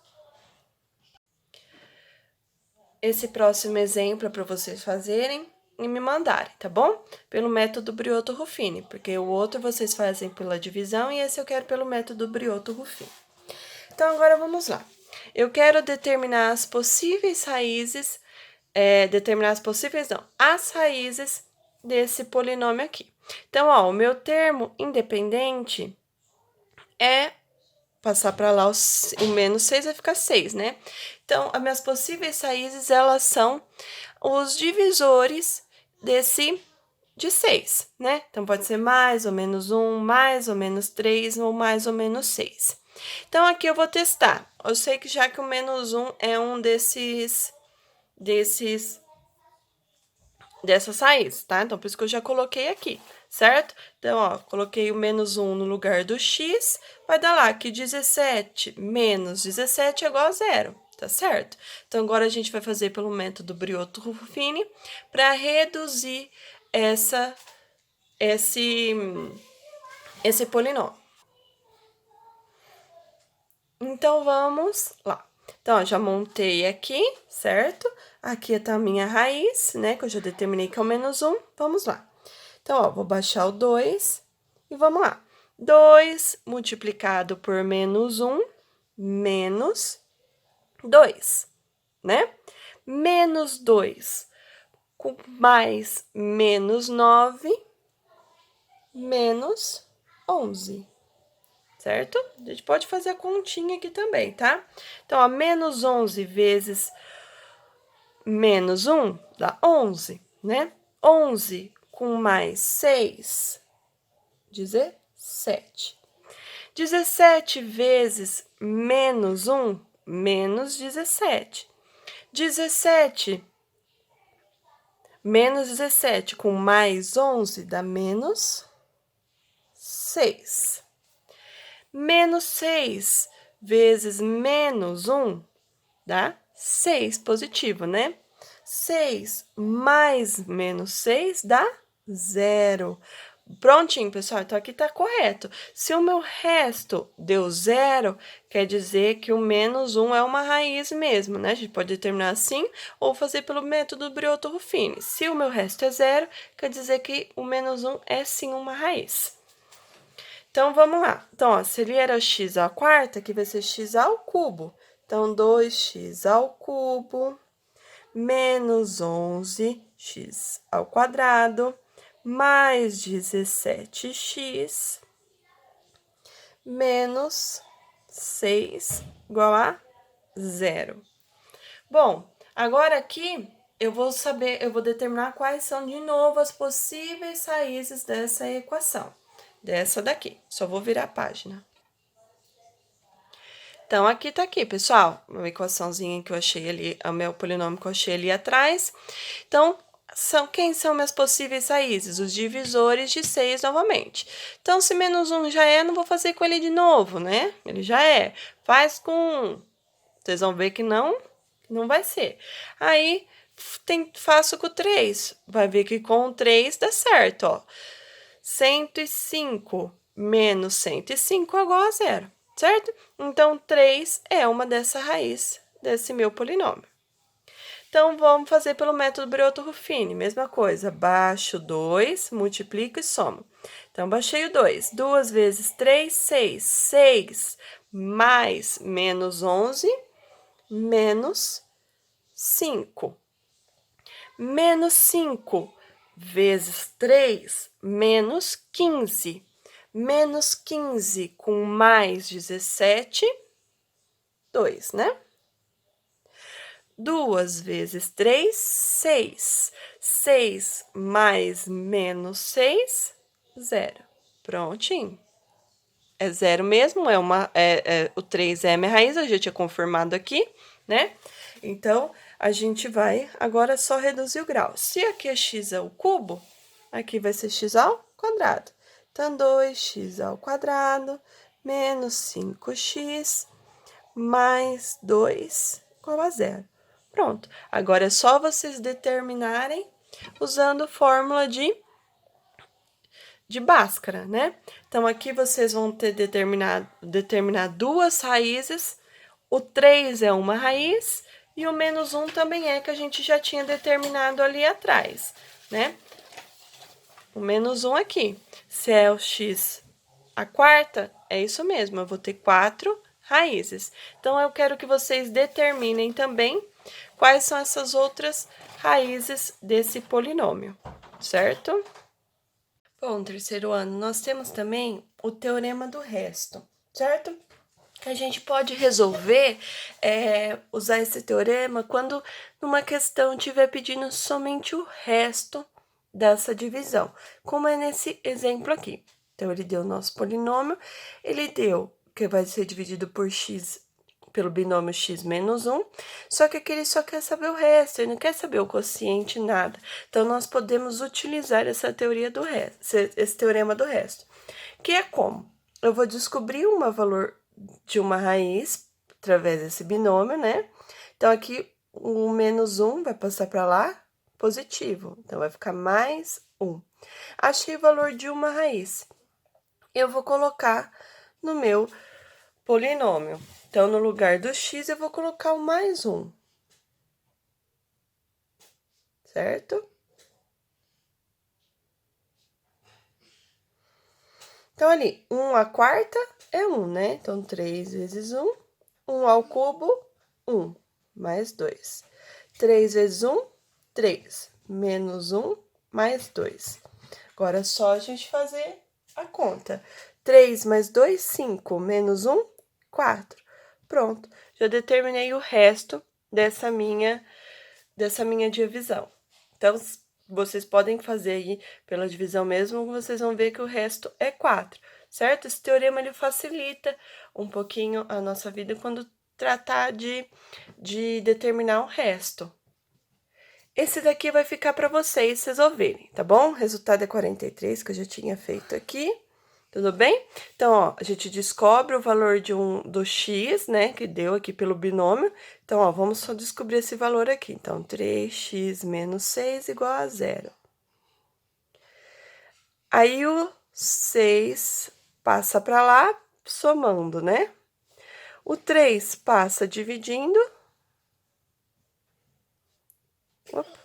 Esse próximo exemplo é para vocês fazerem e me mandarem, tá bom? Pelo método Briotto Ruffini, porque o outro vocês fazem pela divisão e esse eu quero pelo método Briotto Ruffini. Então, agora vamos lá. Eu quero determinar as possíveis raízes, as raízes desse polinômio aqui. Então, ó, o meu termo independente é passar para lá o menos 6 vai ficar 6, né? Então, as minhas possíveis raízes, elas são os divisores de 6, né? Então, pode ser mais ou menos 1, mais ou menos 3 ou mais ou menos 6. Então, aqui eu vou testar. Eu sei que já que o menos 1 é um dessas raízes, tá? Então, por isso que eu já coloquei aqui, certo? Então, ó, coloquei o menos 1 no lugar do x, vai dar lá que 17 menos 17 é igual a 0, tá certo? Então, agora a gente vai fazer pelo método Briotto Ruffini para reduzir esse polinômio. Então, vamos lá. Então, ó, já montei aqui, certo? Aqui tá a minha raiz, né? Que eu já determinei que é o menos 1. Vamos lá. Então, ó, vou baixar o 2 e vamos lá. 2 multiplicado por menos 1, menos 2, né? Menos 2 com mais menos 9, menos 11. Certo? A gente pode fazer a continha aqui também, tá? Então, ó, menos 11 vezes menos 1 dá 11, né? 11 com mais 6, 17. 17 vezes menos 1, menos 17. 17 Menos 17 com mais 11 dá menos 6. Menos 6 vezes menos 1 dá 6 positivo, né? 6 mais menos 6 dá 0. Prontinho, pessoal, então aqui tá correto. Se o meu resto deu 0, quer dizer que o menos 1 é uma raiz mesmo, né? A gente pode determinar assim ou fazer pelo método Briotto-Ruffini. Se o meu resto é 0, quer dizer que o menos 1 é sim uma raiz. Então, vamos lá. Então, ó, se ele era x à quarta, aqui vai ser x ao cubo. Então, 2x ao cubo menos 11x ao quadrado mais 17x menos 6 igual a 0. Bom, agora aqui eu vou determinar quais são de novo as possíveis raízes dessa equação. Dessa daqui. Só vou virar a página. Então, aqui tá aqui, pessoal, uma equaçãozinha que eu achei ali, o meu polinômio que eu achei ali atrás. Então, quem são minhas possíveis raízes? Os divisores de 6 novamente. Então, se menos 1 já é, não vou fazer com ele de novo, né? Ele já é. Faz com 1. Vocês vão ver que não vai ser. Aí, faço com 3. Vai ver que com 3 dá certo, ó. 105 menos 105 é igual a 0, certo? Então, 3 é uma dessa raiz desse meu polinômio. Então, vamos fazer pelo método Briotto-Ruffini. Mesma coisa, baixo 2, multiplico e somo. Então, baixei o 2. 2 vezes 3, 6. 6 mais menos 11, menos 5. Menos 5 vezes 3, menos 15. Menos 15 com mais 17, 2, né? 2 vezes 3, 6. 6 mais menos 6, 0. Prontinho. É 0 mesmo, o 3 é a minha raiz, eu já tinha confirmado aqui, né? Então, a gente vai agora só reduzir o grau. Se aqui é x ao cubo, aqui vai ser x ao quadrado. Então, 2x ao quadrado menos 5x mais 2 igual a 0. Pronto. Agora é só vocês determinarem usando fórmula de Bhaskara, né? Então, aqui vocês vão ter determinar duas raízes. O 3 é uma raiz e o menos 1 também é, que a gente já tinha determinado ali atrás, né? O menos 1 aqui. Se é o x a quarta, é isso mesmo, eu vou ter 4 raízes. Então, eu quero que vocês determinem também quais são essas outras raízes desse polinômio, certo? Bom, terceiro ano, nós temos também o teorema do resto, certo? A gente pode resolver, usar esse teorema quando numa questão estiver pedindo somente o resto dessa divisão, como é nesse exemplo aqui. Então, ele deu o nosso polinômio, ele deu que vai ser dividido por x, pelo binômio x menos 1, só que aqui ele só quer saber o resto, ele não quer saber o quociente, nada. Então, nós podemos utilizar essa teoria do resto, esse teorema do resto, que é como? Eu vou descobrir um valor de uma raiz através desse binômio, né? Então, aqui o menos 1 vai passar para lá, positivo. Então, vai ficar mais 1. Achei o valor de uma raiz. Eu vou colocar no meu polinômio. Então, no lugar do x, eu vou colocar o mais 1. Certo? Então, ali, 1 à quarta é 1, né? Então, 3 vezes 1. 1 ao cubo, 1, mais 2. 3 vezes 1, 3. Menos 1, mais 2. Agora, é só a gente fazer a conta. 3 mais 2, 5. Menos 1, 4. Pronto, já determinei o resto dessa minha divisão. Então, vocês podem fazer aí pela divisão mesmo, vocês vão ver que o resto é 4, certo? Esse teorema, ele facilita um pouquinho a nossa vida quando tratar de determinar o resto. Esse daqui vai ficar para vocês resolverem, tá bom? O resultado é 43, que eu já tinha feito aqui. Tudo bem? Então, ó, a gente descobre o valor do x, né, que deu aqui pelo binômio. Então, ó, vamos só descobrir esse valor aqui. Então, 3x menos 6 igual a 0. Aí, o 6 passa para lá, somando, né? O 3 passa dividindo. Opa.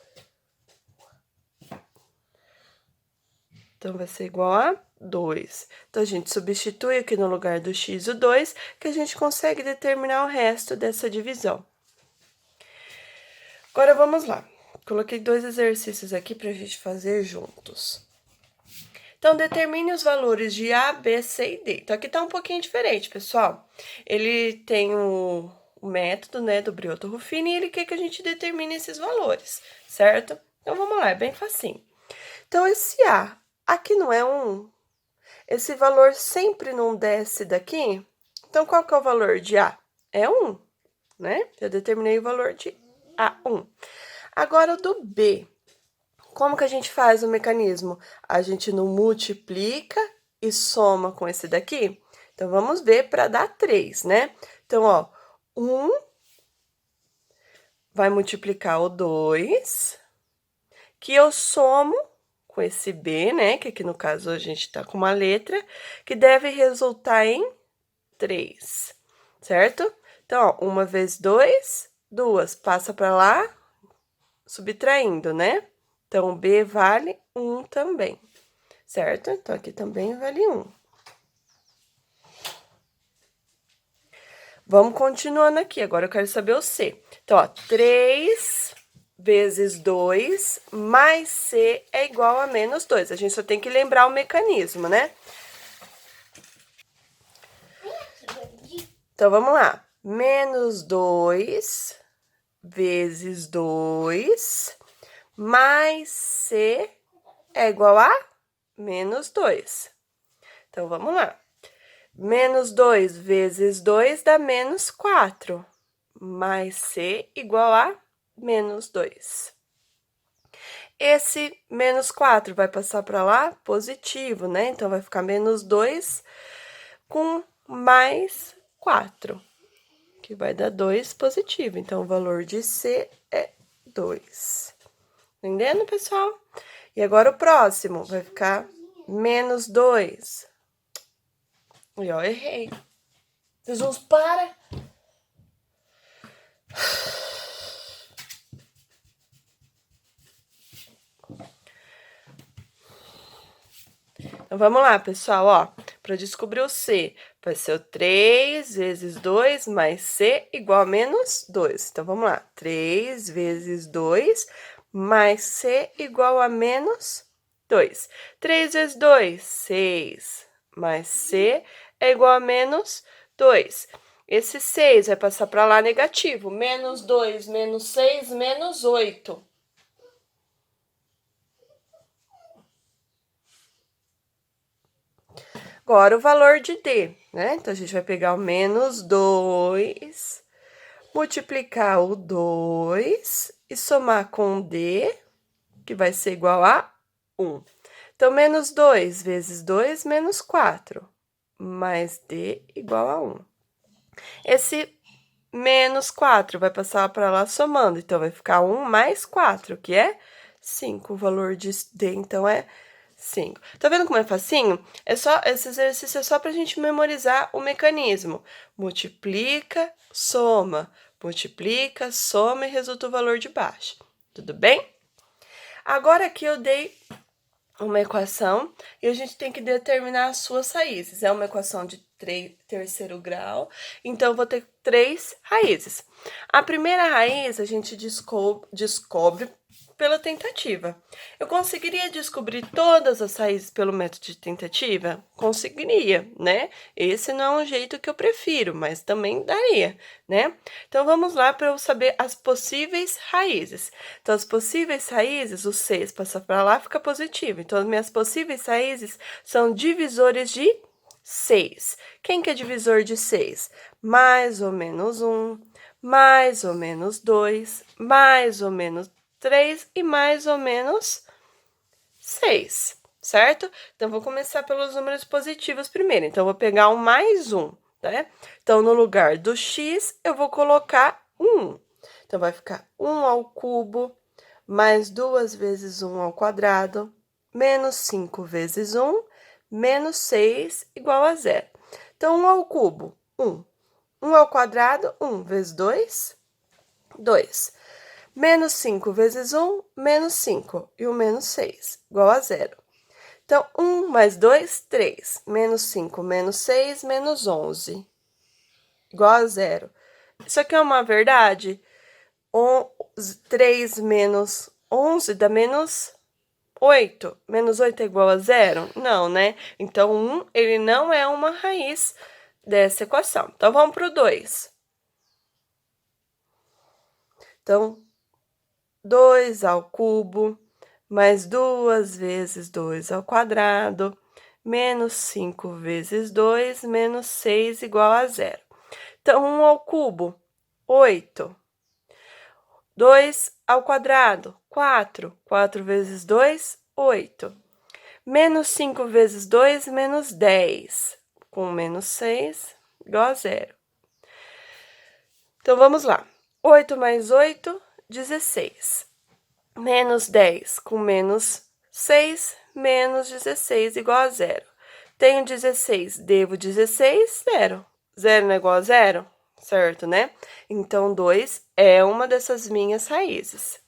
Então, vai ser igual a 2. Então, a gente substitui aqui no lugar do x o 2, que a gente consegue determinar o resto dessa divisão. Agora, vamos lá. Coloquei 2 exercícios aqui para a gente fazer juntos. Então, determine os valores de A, B, C e D. Então, aqui tá um pouquinho diferente, pessoal. Ele tem o método, né, do Briotto-Ruffini, e ele quer que a gente determine esses valores, certo? Então, vamos lá, é bem facinho. Então, esse A, aqui não é 1? Esse valor sempre não desce daqui? Então, qual que é o valor de A? É 1, né? Eu determinei o valor de A, 1. Agora, o do B. Como que a gente faz o mecanismo? A gente não multiplica e soma com esse daqui? Então, vamos ver para dar 3, né? Então, ó, 1 vai multiplicar o 2, que eu somo com esse B, né? Que aqui no caso a gente tá com uma letra, que deve resultar em 3, certo? Então, ó, 1 vezes 2, 2, passa para lá, subtraindo, né? Então, B vale 1 também, certo? Então, aqui também vale 1. Vamos continuando aqui, agora eu quero saber o C. Então, ó, 3 vezes 2 mais C é igual a menos 2. A gente só tem que lembrar o mecanismo, né? Então, vamos lá. Menos 2 vezes 2 mais C é igual a menos 2. Então, vamos lá. Menos 2 vezes 2 dá menos 4, mais C igual a menos 2. Esse menos 4 vai passar para lá positivo, né? Então, vai ficar menos 2 com mais 4, que vai dar 2 positivo. Então, o valor de C é 2. Entendendo, pessoal? E agora o próximo vai ficar menos 2. E ó, errei. Jesus, para! Então, vamos lá, pessoal, ó. Para descobrir o C, vai ser o 3 vezes 2 mais C igual a menos 2. Então, vamos lá. 3 vezes 2 mais C igual a menos 2. 3 vezes 2, 6, mais C é igual a menos 2. Esse 6 vai passar para lá negativo. Menos 2, menos 6, menos 8. Agora, o valor de D, né? Então, a gente vai pegar o menos 2, multiplicar o 2 e somar com o D, que vai ser igual a 1. Então, menos 2 vezes 2, menos 4, mais D igual a 1. Esse menos 4 vai passar para lá somando, então, vai ficar 1 mais 4, que é 5. O valor de D, então, é 5. Tá vendo como é facinho? Esse exercício é só pra gente memorizar o mecanismo. Multiplica, soma e resulta o valor de baixo. Tudo bem? Agora aqui eu dei uma equação e a gente tem que determinar as suas raízes. É uma equação de terceiro grau, então eu vou ter 3 raízes. A primeira raiz a gente descobre pela tentativa. Eu conseguiria descobrir todas as raízes pelo método de tentativa? Conseguiria, né? Esse não é um jeito que eu prefiro, mas também daria, né? Então, vamos lá para eu saber as possíveis raízes. Então, as possíveis raízes, o 6 passa para lá, fica positivo. Então, as minhas possíveis raízes são divisores de 6. Quem que é divisor de 6? Mais ou menos 1, mais ou menos 2, mais ou menos 3 e mais ou menos 6, certo? Então, vou começar pelos números positivos primeiro. Então, vou pegar um mais 1, né? Então, no lugar do x, eu vou colocar 1. Então, vai ficar 1 ao cubo, mais 2 vezes 1 ao quadrado, menos 5 vezes 1, menos 6, igual a 0. Então, 1 ao cubo, 1. 1 ao quadrado, 1 vezes 2, 2. Menos 5 vezes 1, menos 5. E o menos 6, igual a 0. Então, 1 mais 2, 3. Menos 5, menos 6, menos 11. Igual a 0. Isso aqui é uma verdade? 3 menos 11 dá menos 8. Menos 8 é igual a 0? Não, né? Então, 1, ele não é uma raiz dessa equação. Então, vamos para o 2. Então, 2 ao cubo, mais 2 vezes 2 ao quadrado, menos 5 vezes 2, menos 6, igual a 0. Então, 1 ao cubo, 8. 2 ao quadrado, 4. 4 vezes 2, 8. Menos 5 vezes 2, menos 10. Com menos 6, igual a 0. Então, vamos lá. 8 mais 8, 16. Menos 10 com menos 6, menos 16, igual a 0. Tenho 16, devo 16, 0. 0 não é igual a 0? Certo, né? Então, 2 é uma dessas minhas raízes.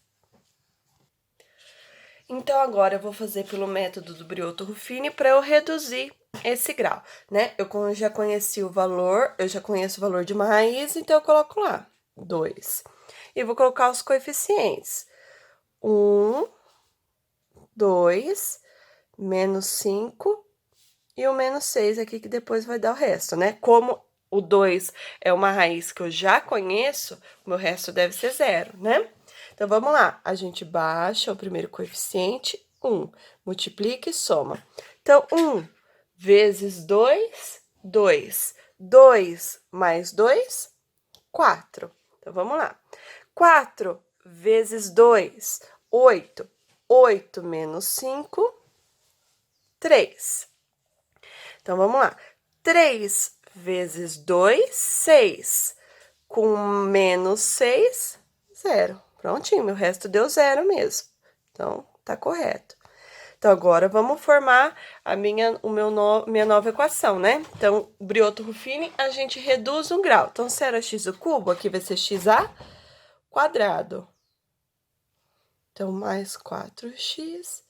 Então, agora eu vou fazer pelo método do Briotto-Ruffini para eu reduzir esse grau, né? Eu já conheci o valor, eu já conheço o valor de uma raiz, então eu coloco lá, 2. E vou colocar os coeficientes. 1, 2, menos 5 e o menos 6 aqui, que depois vai dar o resto, né? Como o 2 é uma raiz que eu já conheço, o meu resto deve ser 0, né? Então, vamos lá. A gente baixa o primeiro coeficiente, 1. Multiplica e soma. Então, 1 vezes 2, 2. 2 mais 2, 4. Então, vamos lá. 4 vezes 2, 8. 8 menos 5, 3. Então, vamos lá. 3 vezes 2, 6. Com menos 6, 0. Prontinho, meu resto deu 0 mesmo. Então, tá correto. Então, agora vamos formar minha nova equação, né? Então, Briotto-Ruffini, a gente reduz um grau. Então, se era x ao cubo, aqui vai ser xa quadrado. Então, mais 4x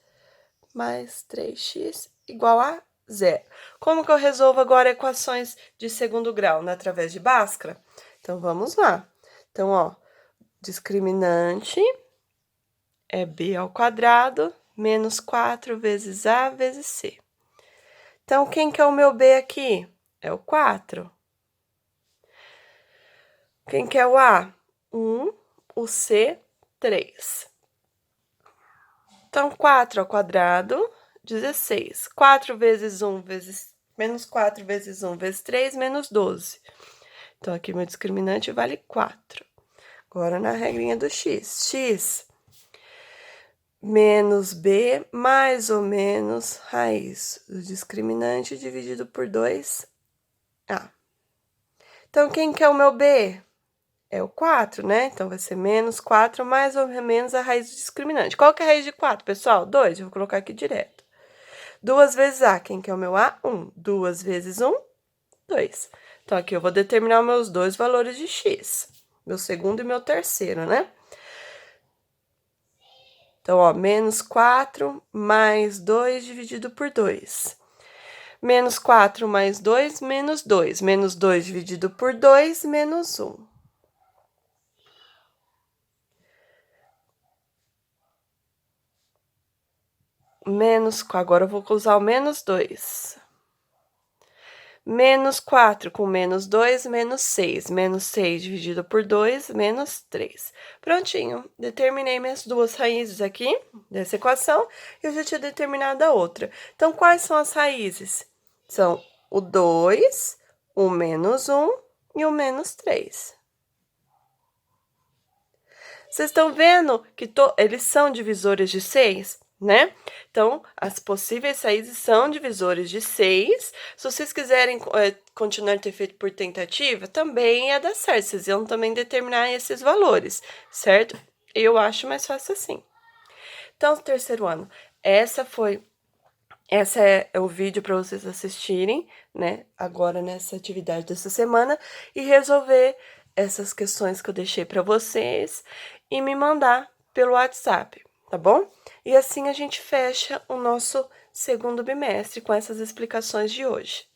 mais 3x igual a 0. Como que eu resolvo agora equações de segundo grau? Através de Bhaskara? Então, vamos lá. Então, ó, discriminante é b ao quadrado menos 4 vezes a vezes c. Então, quem que é o meu b aqui? É o 4. Quem que é o a? 1, o c, 3. Então, 4 ao quadrado, 16. 4 vezes 1 vezes... Menos 4 vezes 1 vezes 3, menos 12. Então, aqui meu discriminante vale 4. Agora, na regrinha do x. X menos b mais ou menos raiz do discriminante dividido por 2a. Então, quem que é o meu b? É o 4, né? Então, vai ser menos 4 mais ou menos a raiz do discriminante. Qual que é a raiz de 4, pessoal? 2. Eu vou colocar aqui direto. 2 vezes a. Quem que é o meu a? 1. 2 vezes 1, 2. Então, aqui eu vou determinar os meus dois valores de x. Meu segundo e meu terceiro, né? Então, ó, menos 4 mais 2 dividido por 2. Menos 4 mais 2, menos 2. Menos 2 dividido por 2, menos 1. Agora eu vou usar o menos 2. Menos 4 com menos 2, menos 6. Menos 6 dividido por 2, menos 3. Prontinho, determinei minhas duas raízes aqui dessa equação e eu já tinha determinado a outra. Então, quais são as raízes? São o 2, o menos 1 e o menos 3. Vocês estão vendo que eles são divisores de 6, né? Então, as possíveis raízes são divisores de 6. Se vocês quiserem continuar ter feito por tentativa, também ia dar certo. Vocês iam também determinar esses valores, certo? Eu acho mais fácil assim. Então, terceiro ano, essa é o vídeo para vocês assistirem, né? Agora nessa atividade dessa semana e resolver essas questões que eu deixei para vocês e me mandar pelo WhatsApp, tá bom? E assim a gente fecha o nosso segundo bimestre com essas explicações de hoje.